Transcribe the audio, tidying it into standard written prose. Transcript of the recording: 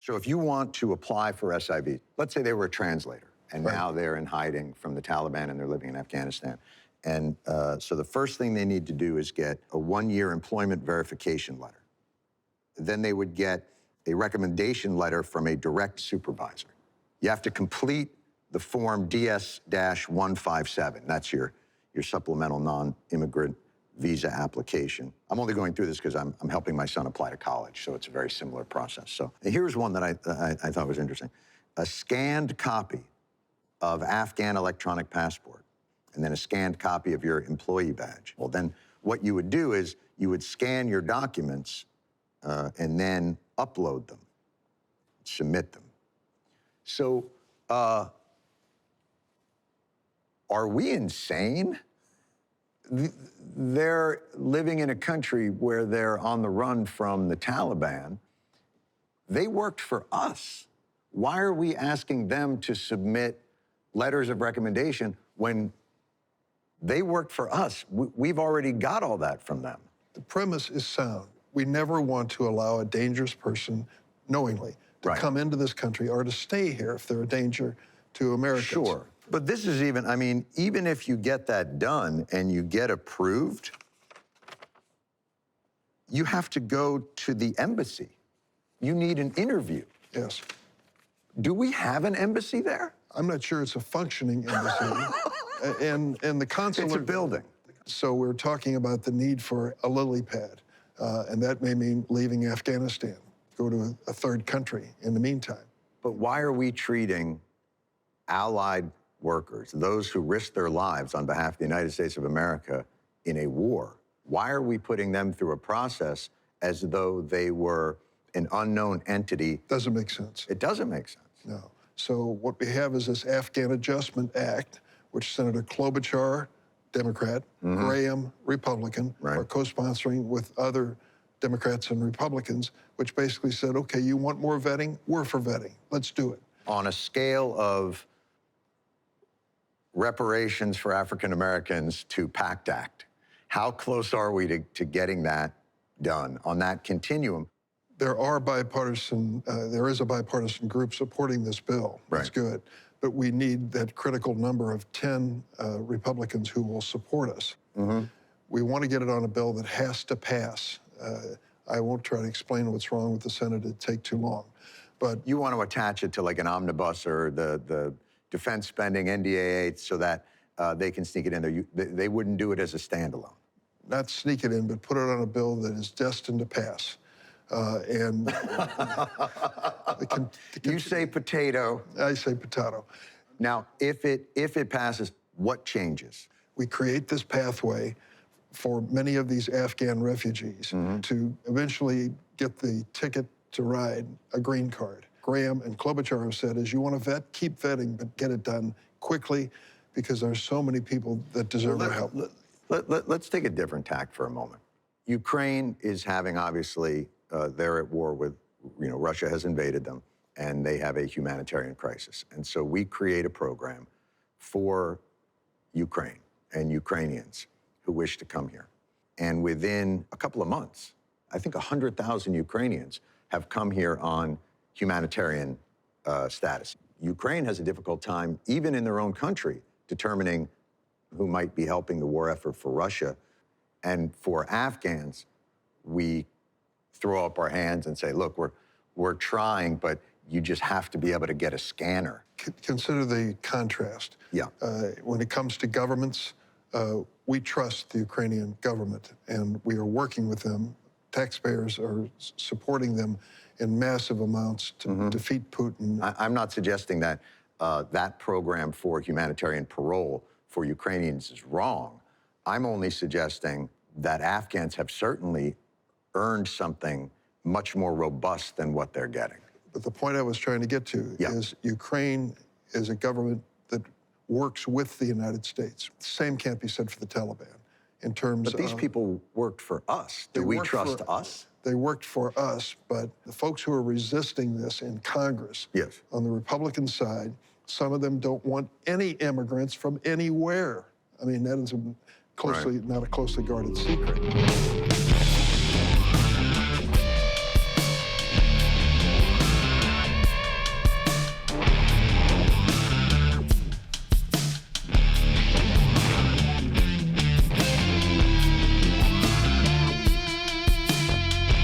So if you want to apply for SIV, let's say they were a translator, and Right. now they're in hiding from the Taliban and they're living in Afghanistan. And so the first thing they need to do is get a 1-year employment verification letter. Then they would get a recommendation letter from a direct supervisor. You have to complete the form DS-157. That's your supplemental non-immigrant visa application. I'm only going through this because I'm helping my son apply to college, so it's a very similar process. So here's one that I thought was interesting. A scanned copy of Afghan electronic passport, and then a scanned copy of your employee badge. Well, then what you would do is you would scan your documents and then upload them, submit them. So are we insane? They're living in a country where they're on the run from the Taliban. They worked for us. Why are we asking them to submit letters of recommendation when they worked for us? We've already got all that from them. The premise is sound. We never want to allow a dangerous person knowingly to come into this country or to stay here if they're a danger to Americans. Sure. But this is even, I mean, even if you get that done and you get approved, you have to go to the embassy. You need an interview. Yes. Do we have an embassy there? I'm not sure it's a functioning embassy. and the consular... It's a building. So we're talking about the need for a lily pad, and that may mean leaving Afghanistan, go to a third country in the meantime. But why are we treating allied workers, those who risk their lives on behalf of the United States of America in a war, why are we putting them through a process as though they were an unknown entity? Doesn't make sense. It doesn't make sense. No. So what we have is this Afghan Adjustment Act, which Senator Klobuchar, Democrat, Graham, Republican, are co-sponsoring with other Democrats and Republicans, which basically said, okay, you want more vetting? We're for vetting. Let's do it. On a scale of reparations for African Americans to PACT Act, how close are we to getting that done on that continuum? There is a bipartisan group supporting this bill. That's good. But we need that critical number of 10 Republicans who will support us. We want to get it on a bill that has to pass. I won't try to explain what's wrong with the Senate. It'd take too long. But you want to attach it to like an omnibus or the defense spending, NDAA, so that they can sneak it in there. They wouldn't do it as a standalone. Not sneak it in, but put it on a bill that is destined to pass. You say potato. I say potato. Now, if it passes, what changes? We create this pathway for many of these Afghan refugees to eventually get the ticket to ride a green card. Graham and Klobuchar have said is you want to vet, keep vetting, but get it done quickly because there's so many people that deserve our help. Let's take a different tack for a moment. Ukraine is having, obviously, they're at war with, Russia has invaded them, and they have a humanitarian crisis. And so we create a program for Ukraine and Ukrainians who wish to come here. And within a couple of months, I think 100,000 Ukrainians have come here on humanitarian status. Ukraine has a difficult time, even in their own country, determining who might be helping the war effort for Russia. And for Afghans, we throw up our hands and say, look, we're trying, but you just have to be able to get a scanner. Consider the contrast. Yeah. When it comes to governments, we trust the Ukrainian government, and we are working with them. Taxpayers are supporting them in massive amounts to defeat Putin. I'm not suggesting that that program for humanitarian parole for Ukrainians is wrong. I'm only suggesting that Afghans have certainly earned something much more robust than what they're getting. But the point I was trying to get to is Ukraine is a government that works with the United States. The same can't be said for the Taliban in terms of... But these people worked for us. Do we trust us? They worked for us, but the folks who are resisting this in Congress, on the Republican side, some of them don't want any immigrants from anywhere. I mean, that is not a closely guarded secret.